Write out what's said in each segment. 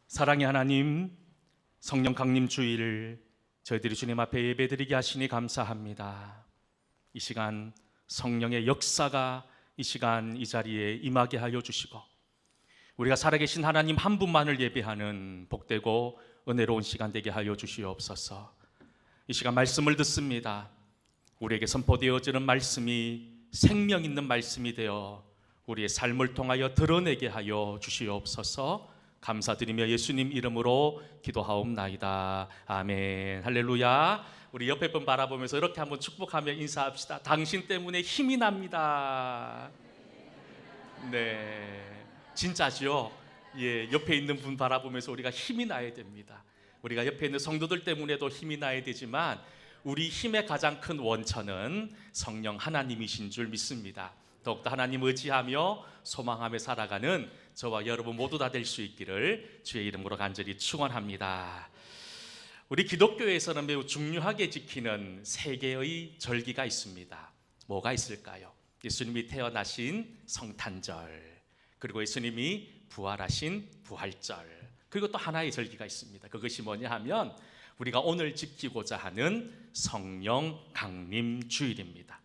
사랑의 하나님, 성령 강림 주일을 저희들이 주님 앞에 예배드리게 하시니 감사합니다. 이 시간 성령의 역사가 이 시간 이 자리에 임하게 하여 주시고, 우리가 살아계신 하나님 한 분만을 예배하는 복되고 은혜로운 시간 되게 하여 주시옵소서. 이 시간 말씀을 듣습니다. 우리에게 선포되어지는 말씀이 생명 있는 말씀이 되어 우리의 삶을 통하여 드러내게 하여 주시옵소서. 감사드리며 예수님 이름으로 기도하옵나이다. 아멘. 할렐루야. 우리 옆에 분 바라보면서 이렇게 한번 축복하며 인사합시다. 당신 때문에 힘이 납니다. 네, 진짜죠? 예, 옆에 있는 분 바라보면서 우리가 힘이 나야 됩니다. 우리가 옆에 있는 성도들 때문에도 힘이 나야 되지만 우리 힘의 가장 큰 원천은 성령 하나님이신 줄 믿습니다. 더욱더 하나님 의지하며 소망하며 살아가는 저와 여러분 모두 다 될 수 있기를 주의 이름으로 간절히 축원합니다. 우리 기독교에서는 매우 중요하게 지키는 세 개의 절기가 있습니다. 뭐가 있을까요? 예수님이 태어나신 성탄절, 그리고 예수님이 부활하신 부활절, 그리고 또 하나의 절기가 있습니다. 그것이 뭐냐 하면 우리가 오늘 지키고자 하는 성령 강림 주일입니다.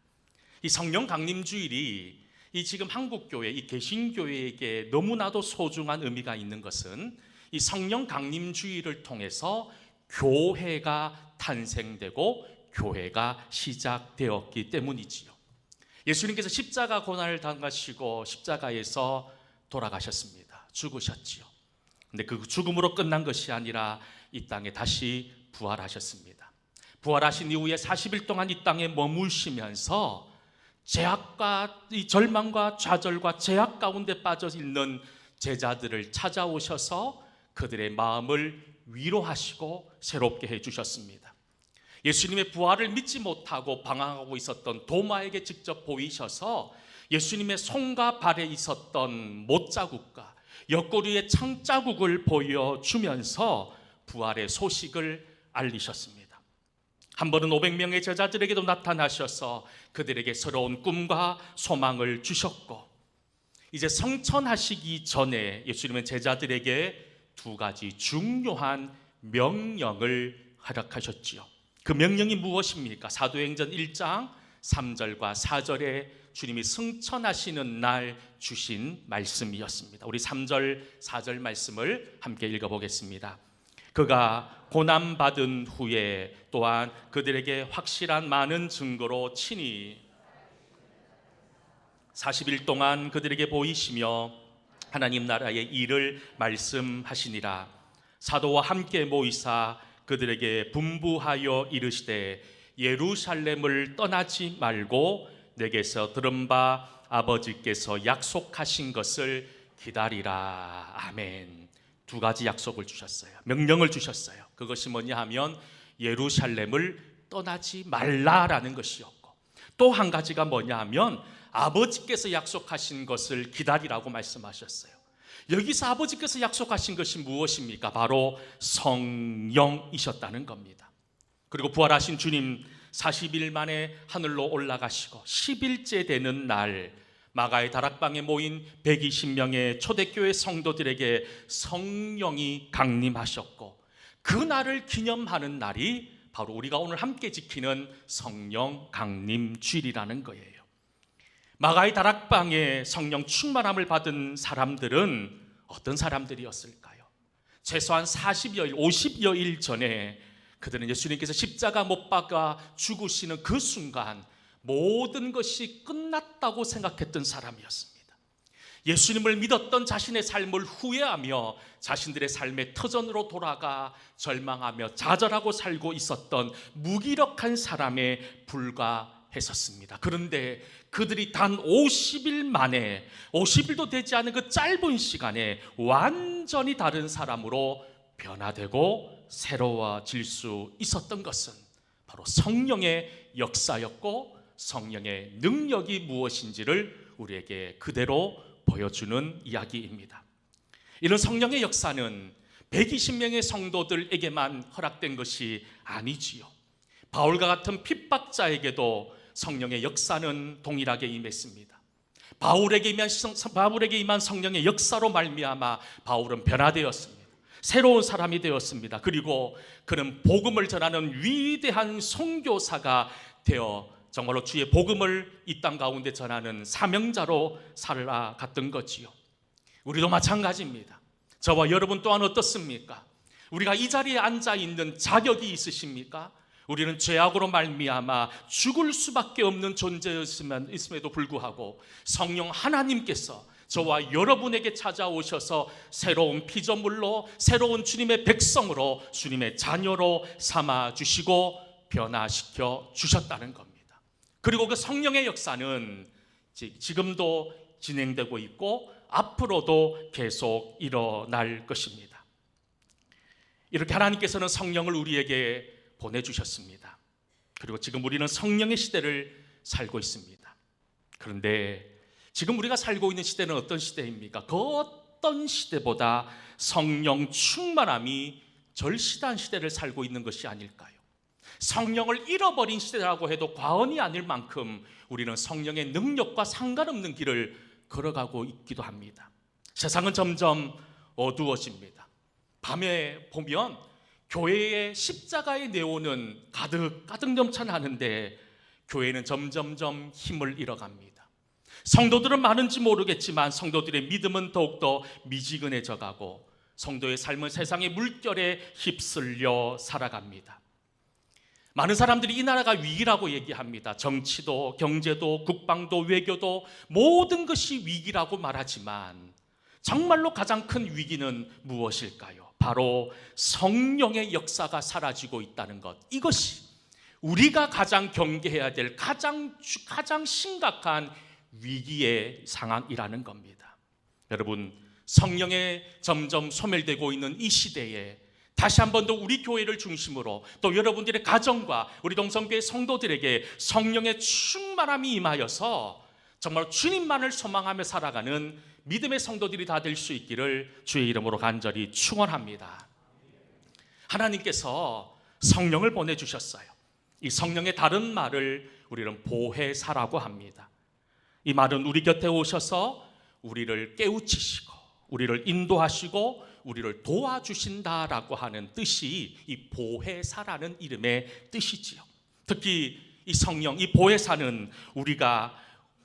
이 성령 강림 주일이 이 지금 한국교회, 이 개신교회에게 너무나도 소중한 의미가 있는 것은 이 성령 강림 주일을 통해서 교회가 탄생되고 교회가 시작되었기 때문이지요. 예수님께서 십자가 고난을 당하시고 십자가에서 돌아가셨습니다. 죽으셨지요. 근데 그 죽음으로 끝난 것이 아니라 이 땅에 다시 부활하셨습니다. 부활하신 이후에 40일 동안 이 땅에 머무시면서 죄악과 이 절망과 좌절과 죄악 가운데 빠져 있는 제자들을 찾아오셔서 그들의 마음을 위로하시고 새롭게 해주셨습니다. 예수님의 부활을 믿지 못하고 방황하고 있었던 도마에게 직접 보이셔서 예수님의 손과 발에 있었던 못자국과 옆구리의 창자국을 보여주면서 부활의 소식을 알리셨습니다. 한 번은 500명의 제자들에게도 나타나셔서 그들에게 새로운 꿈과 소망을 주셨고, 이제 성천하시기 전에 예수님은 제자들에게 두 가지 중요한 명령을 허락하셨지요. 그 명령이 무엇입니까? 사도행전 1장 3절과 4절에 주님이 승천하시는 날 주신 말씀이었습니다. 우리 3절 4절 말씀을 함께 읽어보겠습니다. 그가 고난받은 후에 또한 그들에게 확실한 많은 증거로 친히 40일 동안 그들에게 보이시며 하나님 나라의 일을 말씀하시니라. 사도와 함께 모이사 그들에게 분부하여 이르시되 예루살렘을 떠나지 말고 내게서 들은 바 아버지께서 약속하신 것을 기다리라. 아멘. 두 가지 약속을 주셨어요. 명령을 주셨어요. 그것이 뭐냐 하면 예루살렘을 떠나지 말라라는 것이었고, 또 한 가지가 뭐냐 하면 아버지께서 약속하신 것을 기다리라고 말씀하셨어요. 여기서 아버지께서 약속하신 것이 무엇입니까? 바로 성령이셨다는 겁니다. 그리고 부활하신 주님 40일 만에 하늘로 올라가시고 10일째 되는 날 마가의 다락방에 모인 120명의 초대교회 성도들에게 성령이 강림하셨고, 그 날을 기념하는 날이 바로 우리가 오늘 함께 지키는 성령 강림 주일이라는 거예요. 마가의 다락방에 성령 충만함을 받은 사람들은 어떤 사람들이었을까요? 최소한 40여일, 50여일 전에 그들은 예수님께서 십자가 못 박아 죽으시는 그 순간 모든 것이 끝났다고 생각했던 사람이었습니다. 예수님을 믿었던 자신의 삶을 후회하며 자신들의 삶의 터전으로 돌아가 절망하며 좌절하고 살고 있었던 무기력한 사람에 불과했었습니다. 그런데 그들이 단 50일 만에, 50일도 되지 않은 그 짧은 시간에 완전히 다른 사람으로 변화되고 새로워질 수 있었던 것은 바로 성령의 역사였고, 성령의 능력이 무엇인지를 우리에게 그대로 보여주는 이야기입니다. 이런 성령의 역사는 120명의 성도들에게만 허락된 것이 아니지요. 바울과 같은 핍박자에게도 성령의 역사는 동일하게 임했습니다. 바울에게 임한 성령의 역사로 말미암아 바울은 변화되었습니다. 새로운 사람이 되었습니다. 그리고 그는 복음을 전하는 위대한 선교사가 되어 정말로 주의 복음을 이 땅 가운데 전하는 사명자로 살아갔던 거지요. 우리도 마찬가지입니다. 저와 여러분 또한 어떻습니까? 우리가 이 자리에 앉아 있는 자격이 있으십니까? 우리는 죄악으로 말미암아 죽을 수밖에 없는 존재였음에도 불구하고 성령 하나님께서 저와 여러분에게 찾아오셔서 새로운 피조물로, 새로운 주님의 백성으로, 주님의 자녀로 삼아주시고 변화시켜 주셨다는 겁니다. 그리고 그 성령의 역사는 지금도 진행되고 있고 앞으로도 계속 일어날 것입니다. 이렇게 하나님께서는 성령을 우리에게 보내주셨습니다. 그리고 지금 우리는 성령의 시대를 살고 있습니다. 그런데 지금 우리가 살고 있는 시대는 어떤 시대입니까? 그 어떤 시대보다 성령 충만함이 절실한 시대를 살고 있는 것이 아닐까요? 성령을 잃어버린 시대라고 해도 과언이 아닐 만큼 우리는 성령의 능력과 상관없는 길을 걸어가고 있기도 합니다. 세상은 점점 어두워집니다. 밤에 보면 교회의 십자가의 네온은 가득 넘쳐나는데 교회는 점점점 힘을 잃어갑니다. 성도들은 많은지 모르겠지만 성도들의 믿음은 더욱더 미지근해져 가고 성도의 삶은 세상의 물결에 휩쓸려 살아갑니다. 많은 사람들이 이 나라가 위기라고 얘기합니다. 정치도, 경제도, 국방도, 외교도 모든 것이 위기라고 말하지만 정말로 가장 큰 위기는 무엇일까요? 바로 성령의 역사가 사라지고 있다는 것. 이것이 우리가 가장 경계해야 될 가장 심각한 위기의 상황이라는 겁니다. 여러분, 성령에 점점 소멸되고 있는 이 시대에 다시 한 번 더 우리 교회를 중심으로 또 여러분들의 가정과 우리 동성교회 성도들에게 성령의 충만함이 임하여서 정말 주님만을 소망하며 살아가는 믿음의 성도들이 다 될 수 있기를 주의 이름으로 간절히 축원합니다. 하나님께서 성령을 보내주셨어요. 이 성령의 다른 말을 우리는 보혜사라고 합니다. 이 말은 우리 곁에 오셔서 우리를 깨우치시고 우리를 인도하시고 우리를 도와주신다라고 하는 뜻이 이 보혜사라는 이름의 뜻이지요. 특히 이 성령, 이 보혜사는 우리가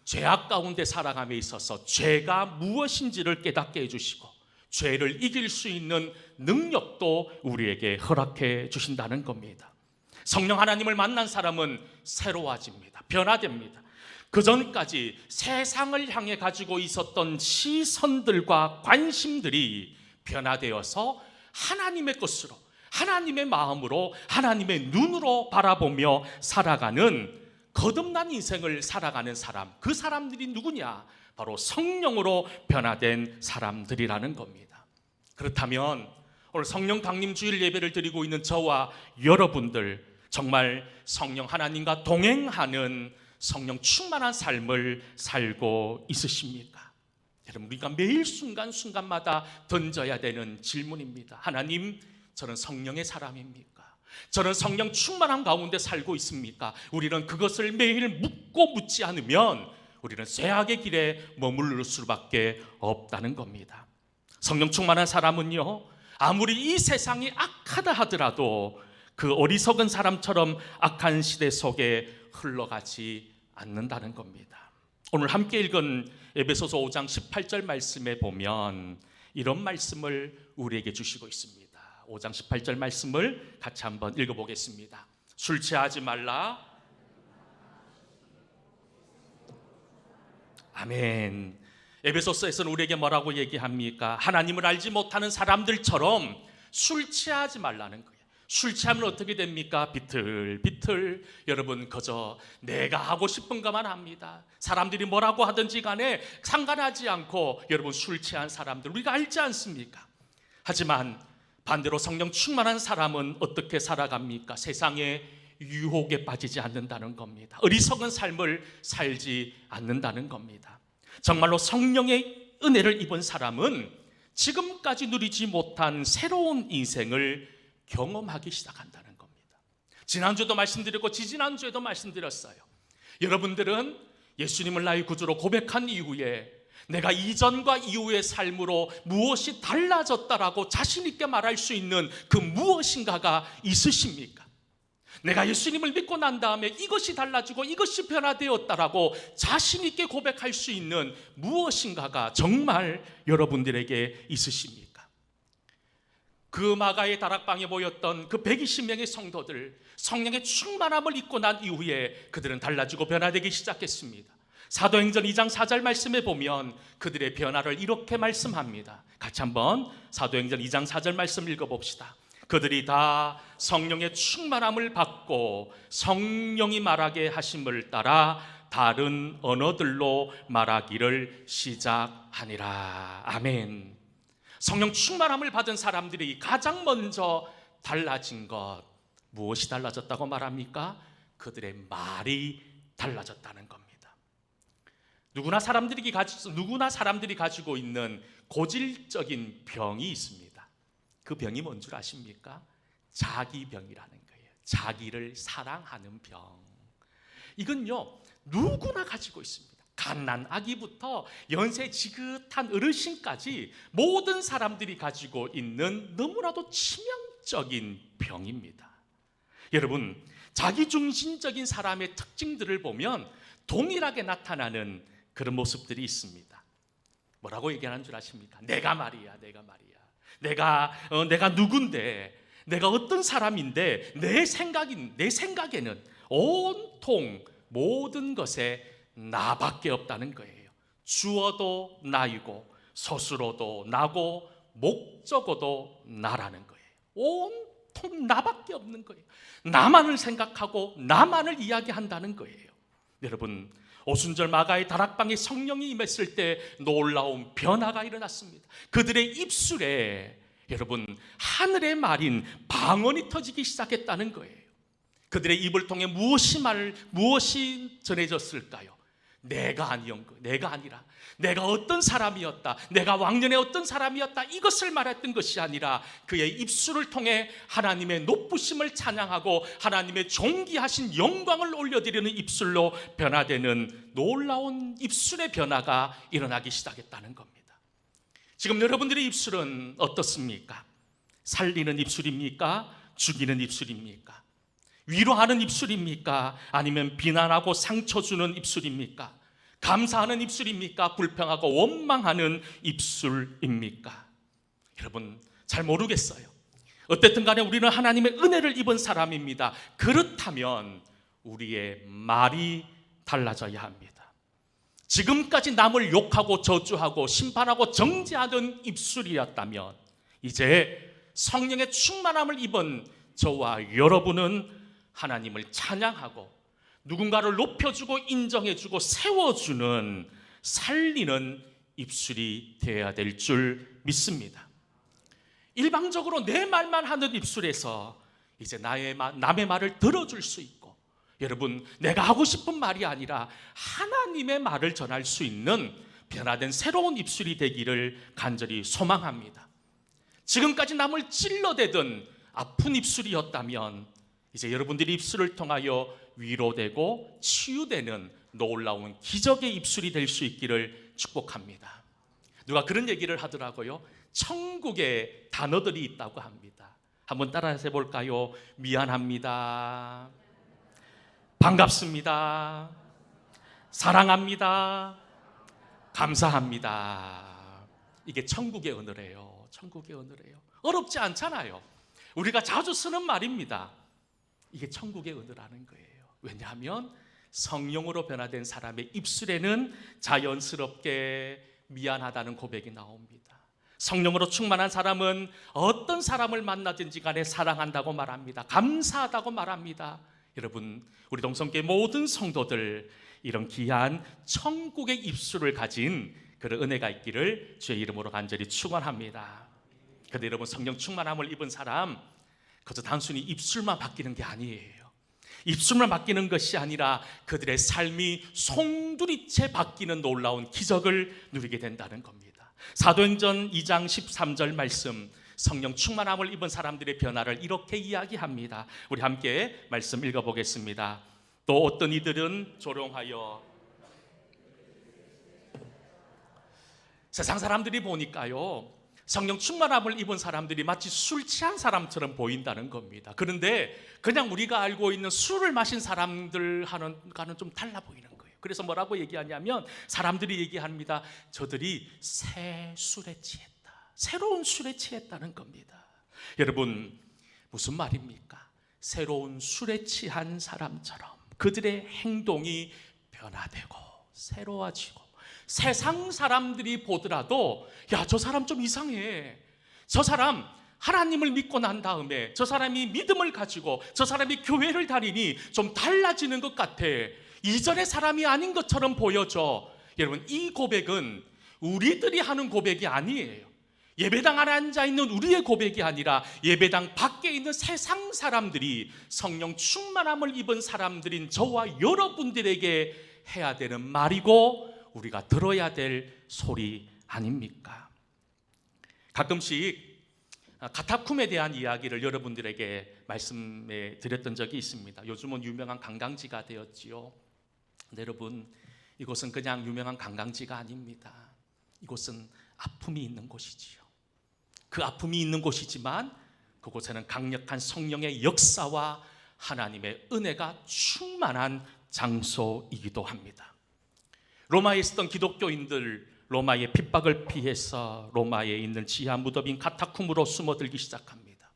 죄악 가운데 살아감에 있어서 죄가 무엇인지를 깨닫게 해주시고 죄를 이길 수 있는 능력도 우리에게 허락해 주신다는 겁니다. 성령 하나님을 만난 사람은 새로워집니다. 변화됩니다. 그전까지 세상을 향해 가지고 있었던 시선들과 관심들이 변화되어서 하나님의 것으로, 하나님의 마음으로, 하나님의 눈으로 바라보며 살아가는 거듭난 인생을 살아가는 사람, 그 사람들이 누구냐? 바로 성령으로 변화된 사람들이라는 겁니다. 그렇다면 오늘 성령 강림 주일 예배를 드리고 있는 저와 여러분들 정말 성령 하나님과 동행하는 성령 충만한 삶을 살고 있으십니까? 여러분, 우리가 매일 순간순간마다 던져야 되는 질문입니다. 하나님, 저는 성령의 사람입니까? 저는 성령 충만한 가운데 살고 있습니까? 우리는 그것을 매일 묻지 않으면 우리는 죄악의 길에 머무를 수밖에 없다는 겁니다. 성령 충만한 사람은요, 아무리 이 세상이 악하다 하더라도 그 어리석은 사람처럼 악한 시대 속에 흘러가지 않는다는 겁니다. 오늘 함께 읽은 에베소서 5장 18절 말씀에 보면 이런 말씀을 우리에게 주시고 있습니다. 5장 18절 말씀을 같이 한번 읽어보겠습니다. 술 취하지 말라. 아멘. 에베소서에서는 우리에게 뭐라고 얘기합니까? 하나님을 알지 못하는 사람들처럼 술 취하지 말라는 거예요. 술 취하면 어떻게 됩니까? 비틀비틀. 여러분, 그저 내가 하고 싶은 것만 합니다. 사람들이 뭐라고 하든지 간에 상관하지 않고 여러분, 술 취한 사람들 우리가 알지 않습니까? 하지만 반대로 성령 충만한 사람은 어떻게 살아갑니까? 세상의 유혹에 빠지지 않는다는 겁니다. 어리석은 삶을 살지 않는다는 겁니다. 정말로 성령의 은혜를 입은 사람은 지금까지 누리지 못한 새로운 인생을 경험하기 시작한다는 겁니다. 지난주도 말씀드렸고 지지난주에도 말씀드렸어요. 여러분들은 예수님을 나의 구주로 고백한 이후에 내가 이전과 이후의 삶으로 무엇이 달라졌다라고 자신 있게 말할 수 있는 그 무엇인가가 있으십니까? 내가 예수님을 믿고 난 다음에 이것이 달라지고 이것이 변화되었다라고 자신 있게 고백할 수 있는 무엇인가가 정말 여러분들에게 있으십니까? 그 마가의 다락방에 모였던 그 120명의 성도들, 성령의 충만함을 입고 난 이후에 그들은 달라지고 변화되기 시작했습니다. 사도행전 2장 4절 말씀에 보면 그들의 변화를 이렇게 말씀합니다. 같이 한번 사도행전 2장 4절 말씀 읽어봅시다. 그들이 다 성령의 충만함을 받고 성령이 말하게 하심을 따라 다른 언어들로 말하기를 시작하니라. 아멘. 성령 충만함을 받은 사람들이 가장 먼저 달라진 것, 무엇이 달라졌다고 말합니까? 그들의 말이 달라졌다는 겁니다. 누구나 사람들이 가지고 있는 고질적인 병이 있습니다. 그 병이 뭔 줄 아십니까? 자기병이라는 거예요. 자기를 사랑하는 병. 이건요, 누구나 가지고 있습니다. 갓난 아기부터 연세 지긋한 어르신까지 모든 사람들이 가지고 있는 너무나도 치명적인 병입니다. 여러분, 자기중심적인 사람의 특징들을 보면 동일하게 나타나는 그런 모습들이 있습니다. 뭐라고 얘기하는 줄 아십니까? 내가 말이야. 내가 누군데, 내가 어떤 사람인데 내 생각에는 온통 모든 것에 나밖에 없다는 거예요. 주어도 나이고 서술어도 나고 목적어도 나라는 거예요. 온통 나밖에 없는 거예요. 나만을 생각하고 나만을 이야기한다는 거예요. 여러분, 오순절 마가의 다락방에 성령이 임했을 때 놀라운 변화가 일어났습니다. 그들의 입술에 여러분 하늘의 말인 방언이 터지기 시작했다는 거예요. 그들의 입을 통해 무엇이 전해졌을까요? 내가 아니라 내가 어떤 사람이었다, 내가 왕년에 어떤 사람이었다, 이것을 말했던 것이 아니라 그의 입술을 통해 하나님의 높으심을 찬양하고 하나님의 존귀하신 영광을 올려드리는 입술로 변화되는 놀라운 입술의 변화가 일어나기 시작했다는 겁니다. 지금 여러분들의 입술은 어떻습니까? 살리는 입술입니까? 죽이는 입술입니까? 위로하는 입술입니까? 아니면 비난하고 상처 주는 입술입니까? 감사하는 입술입니까? 불평하고 원망하는 입술입니까? 여러분, 잘 모르겠어요. 어쨌든 간에 우리는 하나님의 은혜를 입은 사람입니다. 그렇다면 우리의 말이 달라져야 합니다. 지금까지 남을 욕하고 저주하고 심판하고 정죄하던 입술이었다면 이제 성령의 충만함을 입은 저와 여러분은 하나님을 찬양하고 누군가를 높여주고 인정해주고 세워주는 살리는 입술이 되어야 될 줄 믿습니다. 일방적으로 내 말만 하는 입술에서 이제 남의 말을 들어줄 수 있고, 여러분, 내가 하고 싶은 말이 아니라 하나님의 말을 전할 수 있는 변화된 새로운 입술이 되기를 간절히 소망합니다. 지금까지 남을 찔러대던 아픈 입술이었다면 이제 여러분들이 입술을 통하여 위로되고 치유되는 놀라운 기적의 입술이 될 수 있기를 축복합니다. 누가 그런 얘기를 하더라고요. 천국에 단어들이 있다고 합니다. 한번 따라서 해볼까요? 미안합니다, 반갑습니다, 사랑합니다, 감사합니다. 이게 천국의 언어래요. 천국의 언어래요. 어렵지 않잖아요. 우리가 자주 쓰는 말입니다. 이게 천국의 언어라는 거예요. 왜냐하면 성령으로 변화된 사람의 입술에는 자연스럽게 미안하다는 고백이 나옵니다. 성령으로 충만한 사람은 어떤 사람을 만나든지 간에 사랑한다고 말합니다. 감사하다고 말합니다. 여러분, 우리 동성교회 모든 성도들 이런 귀한 천국의 입술을 가진 그런 은혜가 있기를 주의 이름으로 간절히 축원합니다. 그런데 여러분, 성령 충만함을 입은 사람 그저 단순히 입술만 바뀌는 게 아니에요. 입술만 바뀌는 것이 아니라 그들의 삶이 송두리째 바뀌는 놀라운 기적을 누리게 된다는 겁니다. 사도행전 2장 13절 말씀, 성령 충만함을 입은 사람들의 변화를 이렇게 이야기합니다. 우리 함께 말씀 읽어보겠습니다. 또 어떤 이들은 조롱하여 세상 사람들이 보니까요, 성령 충만함을 입은 사람들이 마치 술 취한 사람처럼 보인다는 겁니다. 그런데 그냥 우리가 알고 있는 술을 마신 사람들과는 좀 달라 보이는 거예요. 그래서 뭐라고 얘기하냐면, 사람들이 얘기합니다. 저들이 새 술에 취했다, 새로운 술에 취했다는 겁니다. 여러분, 무슨 말입니까? 새로운 술에 취한 사람처럼 그들의 행동이 변화되고 새로워지고, 세상 사람들이 보더라도 야, 저 사람 좀 이상해, 저 사람 하나님을 믿고 난 다음에 저 사람이 믿음을 가지고 저 사람이 교회를 다니니 좀 달라지는 것 같아, 이전의 사람이 아닌 것처럼 보여져. 여러분, 이 고백은 우리들이 하는 고백이 아니에요. 예배당 안에 앉아있는 우리의 고백이 아니라 예배당 밖에 있는 세상 사람들이, 성령 충만함을 입은 사람들인 저와 여러분들에게 해야 되는 말이고 우리가 들어야 될 소리 아닙니까? 가끔씩 카타쿰에 대한 이야기를 여러분들에게 말씀해 드렸던 적이 있습니다. 요즘은 유명한 관광지가 되었지요. 근데 여러분, 이곳은 그냥 유명한 관광지가 아닙니다. 이곳은 아픔이 있는 곳이지요. 그 아픔이 있는 곳이지만 그곳에는 강력한 성령의 역사와 하나님의 은혜가 충만한 장소이기도 합니다. 로마에 있었던 기독교인들, 로마의 핍박을 피해서 로마에 있는 지하 무덤인 카타쿰으로 숨어들기 시작합니다.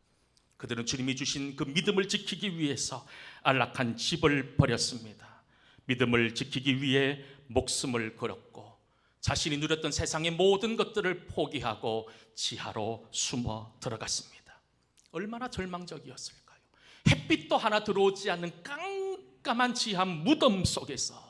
그들은 주님이 주신 그 믿음을 지키기 위해서 안락한 집을 버렸습니다. 믿음을 지키기 위해 목숨을 걸었고 자신이 누렸던 세상의 모든 것들을 포기하고 지하로 숨어 들어갔습니다. 얼마나 절망적이었을까요? 햇빛도 하나 들어오지 않는 깜깜한 지하 무덤 속에서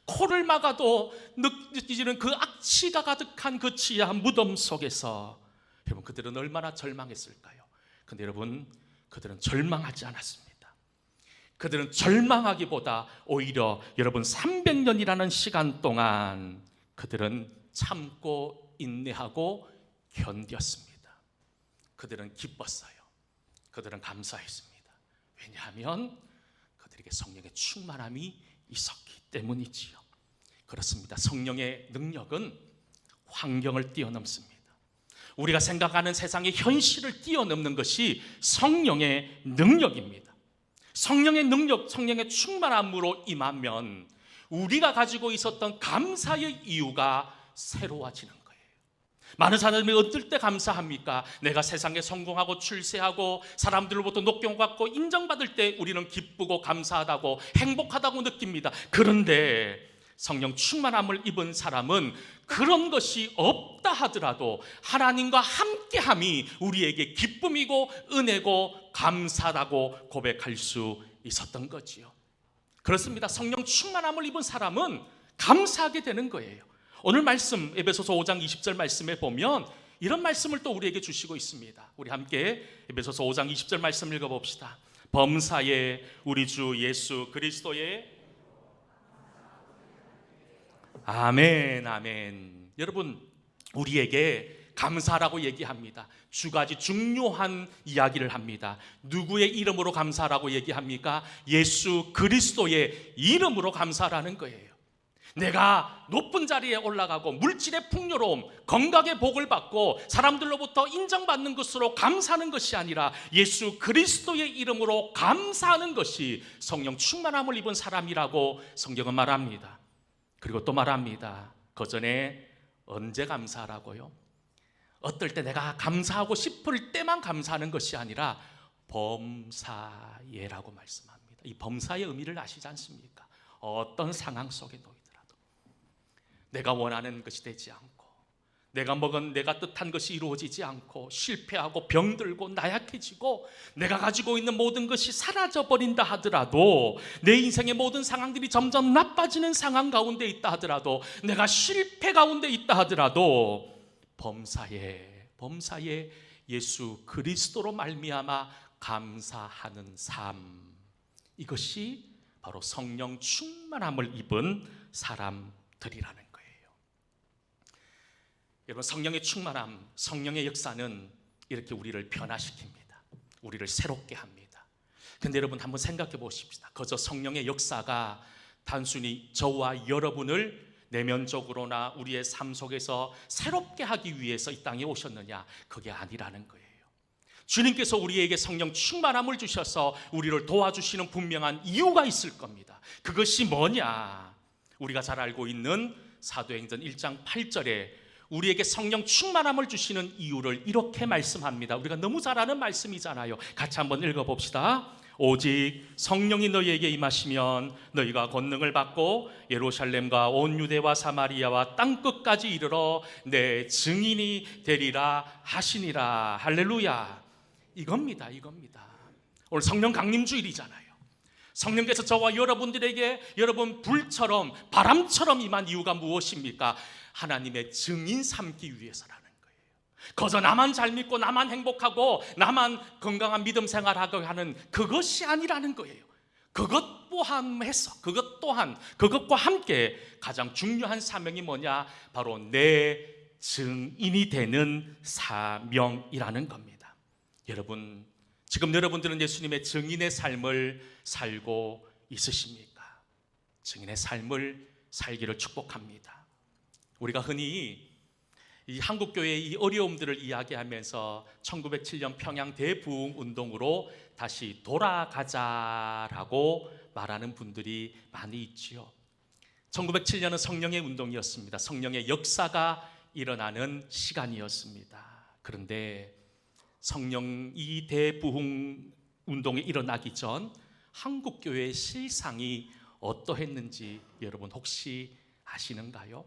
코를 막아도 느껴지는 그 악취가 가득한 그 지하 무덤 속에서 여러분, 그들은 얼마나 절망했을까요? 근데 여러분, 그들은 절망하지 않았습니다. 그들은 절망하기보다 오히려 여러분 300년이라는 시간 동안 그들은 참고 인내하고 견뎠습니다. 그들은 기뻤어요. 그들은 감사했습니다. 왜냐하면 그들에게 성령의 충만함이 있었기 때문이지요. 그렇습니다. 성령의 능력은 환경을 뛰어넘습니다. 우리가 생각하는 세상의 현실을 뛰어넘는 것이 성령의 능력입니다. 성령의 능력, 성령의 충만함으로 임하면 우리가 가지고 있었던 감사의 이유가 새로워지는 거예요. 많은 사람들이 어떨 때 감사합니까? 내가 세상에 성공하고 출세하고 사람들로부터 높임받고 인정받을 때 우리는 기쁘고 감사하다고 행복하다고 느낍니다. 그런데 성령 충만함을 입은 사람은 그런 것이 없다 하더라도 하나님과 함께함이 우리에게 기쁨이고 은혜고 감사라고 고백할 수 있었던 거지요. 그렇습니다. 성령 충만함을 입은 사람은 감사하게 되는 거예요. 오늘 말씀 에베소서 5장 20절 말씀에 보면 이런 말씀을 또 우리에게 주시고 있습니다. 우리 함께 에베소서 5장 20절 말씀 읽어봅시다. 범사에 우리 주 예수 그리스도의 아멘, 아멘. 여러분, 우리에게 감사라고 얘기합니다. 두 가지 중요한 이야기를 합니다. 누구의 이름으로 감사라고 얘기합니까? 예수 그리스도의 이름으로 감사라는 거예요. 내가 높은 자리에 올라가고 물질의 풍요로움, 건강의 복을 받고 사람들로부터 인정받는 것으로 감사하는 것이 아니라 예수 그리스도의 이름으로 감사하는 것이 성령 충만함을 입은 사람이라고 성경은 말합니다. 그리고 또 말합니다. 그 전에 언제 감사하라고요? 어떨 때 내가 감사하고 싶을 때만 감사하는 것이 아니라 범사예라고 말씀합니다. 이 범사의 의미를 아시지 않습니까? 어떤 상황 속에 놓이더라도 내가 원하는 것이 되지 않고 내가 뜻한 것이 이루어지지 않고 실패하고 병들고 나약해지고 내가 가지고 있는 모든 것이 사라져버린다 하더라도, 내 인생의 모든 상황들이 점점 나빠지는 상황 가운데 있다 하더라도, 내가 실패 가운데 있다 하더라도 범사에 예수 그리스도로 말미암아 감사하는 삶, 이것이 바로 성령 충만함을 입은 사람들이라는 거예요. 여러분, 성령의 충만함, 성령의 역사는 이렇게 우리를 변화시킵니다. 우리를 새롭게 합니다. 근데 여러분, 한번 생각해 보십시다. 그저 성령의 역사가 단순히 저와 여러분을 내면적으로나 우리의 삶 속에서 새롭게 하기 위해서 이 땅에 오셨느냐? 그게 아니라는 거예요. 주님께서 우리에게 성령 충만함을 주셔서 우리를 도와주시는 분명한 이유가 있을 겁니다. 그것이 뭐냐? 우리가 잘 알고 있는 사도행전 1장 8절에 우리에게 성령 충만함을 주시는 이유를 이렇게 말씀합니다. 우리가 너무 잘 아는 말씀이잖아요. 같이 한번 읽어봅시다. 오직 성령이 너희에게 임하시면 너희가 권능을 받고 예루살렘과 온 유대와 사마리아와 땅끝까지 이르러 내 증인이 되리라 하시니라. 할렐루야. 이겁니다. 오늘 성령 강림주일이잖아요. 성령께서 저와 여러분들에게 여러분 불처럼 바람처럼 임한 이유가 무엇입니까? 하나님의 증인 삼기 위해서라는 거예요. 거저 나만 잘 믿고 나만 행복하고 나만 건강한 믿음 생활하고 하는 그것이 아니라는 거예요. 그것 포함해서 그것과 함께 가장 중요한 사명이 뭐냐? 바로 내 증인이 되는 사명이라는 겁니다. 여러분, 지금 여러분들은 예수님의 증인의 삶을 살고 있으십니까? 증인의 삶을 살기를 축복합니다. 우리가 흔히 이 한국교회의 이 어려움들을 이야기하면서 1907년 평양 대부흥 운동으로 다시 돌아가자라고 말하는 분들이 많이 있지요. 1907년은 성령의 운동이었습니다. 성령의 역사가 일어나는 시간이었습니다. 그런데 성령 이 대부흥 운동이 일어나기 전 한국교회의 실상이 어떠했는지 여러분 혹시 아시는가요?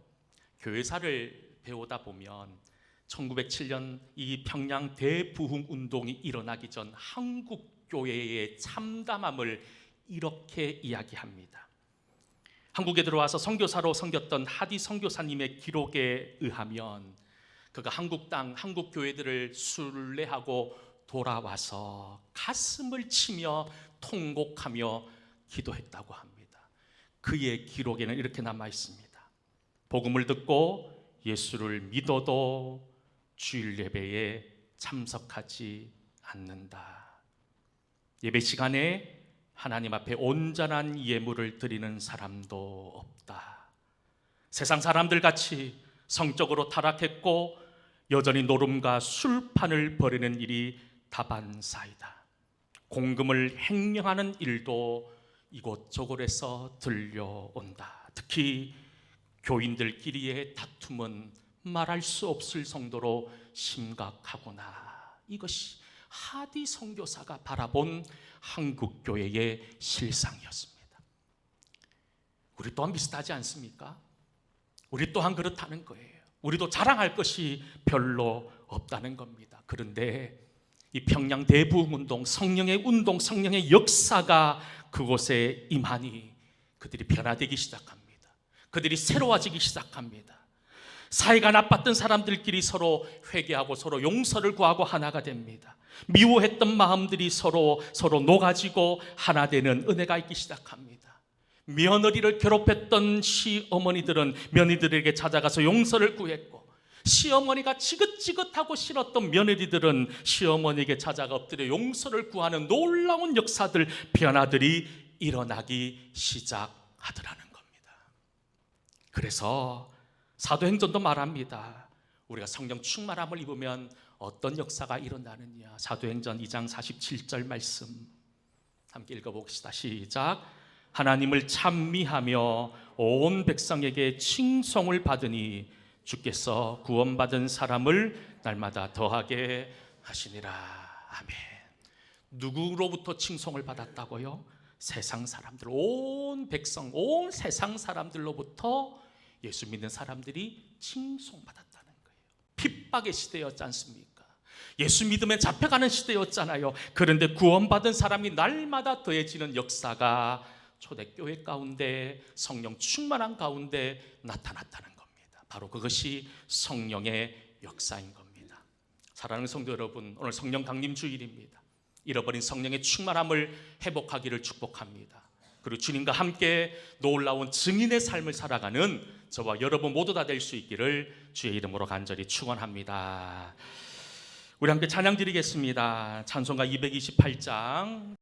교회사를 배우다 보면 1907년 이 평양 대부흥 운동이 일어나기 전 한국교회의 참담함을 이렇게 이야기합니다. 한국에 들어와서 선교사로 섬겼던 하디 선교사님의 기록에 의하면 그가 한국 땅, 한국 교회들을 순례하고 돌아와서 가슴을 치며 통곡하며 기도했다고 합니다. 그의 기록에는 이렇게 남아 있습니다. 복음을 듣고 예수를 믿어도 주일 예배에 참석하지 않는다. 예배 시간에 하나님 앞에 온전한 예물을 드리는 사람도 없다. 세상 사람들 같이 성적으로 타락했고 여전히 노름과 술판을 벌이는 일이 다반사이다. 공금을 횡령하는 일도 이곳저곳에서 들려온다. 특히 교인들끼리의 다툼은 말할 수 없을 정도로 심각하구나. 이것이 하디 선교사가 바라본 한국교회의 실상이었습니다. 우리 또한 비슷하지 않습니까? 우리 또한 그렇다는 거예요. 우리도 자랑할 것이 별로 없다는 겁니다. 그런데 이 평양 대부흥운동, 성령의 운동, 성령의 역사가 그곳에 임하니 그들이 변화되기 시작합니다. 그들이 새로워지기 시작합니다. 사이가 나빴던 사람들끼리 서로 회개하고 서로 용서를 구하고 하나가 됩니다. 미워했던 마음들이 서로 녹아지고 하나 되는 은혜가 있기 시작합니다. 며느리를 괴롭혔던 시어머니들은 며느리들에게 찾아가서 용서를 구했고, 시어머니가 지긋지긋하고 싫었던 며느리들은 시어머니에게 찾아가 엎드려 용서를 구하는 놀라운 역사들, 변화들이 일어나기 시작하더라는 겁니다. 그래서 사도행전도 말합니다. 우리가 성령 충만함을 입으면 어떤 역사가 일어나느냐. 사도행전 2장 47절 말씀 함께 읽어봅시다. 시작. 하나님을 찬미하며 온 백성에게 칭송을 받으니 주께서 구원받은 사람을 날마다 더하게 하시니라. 아멘. 누구로부터 칭송을 받았다고요? 세상 사람들, 온 백성, 온 세상 사람들로부터 예수 믿는 사람들이 칭송받았다는 거예요. 핍박의 시대였지 않습니까? 예수 믿으면 잡혀가는 시대였잖아요. 그런데 구원받은 사람이 날마다 더해지는 역사가 초대교회 가운데, 성령 충만한 가운데 나타났다는 겁니다. 바로 그것이 성령의 역사인 겁니다. 사랑하는 성도 여러분, 오늘 성령 강림 주일입니다. 잃어버린 성령의 충만함을 회복하기를 축복합니다. 그리고 주님과 함께 놀라운 증인의 삶을 살아가는 저와 여러분 모두 다 될 수 있기를 주의 이름으로 간절히 축원합니다. 우리 함께 찬양 드리겠습니다. 찬송가 228장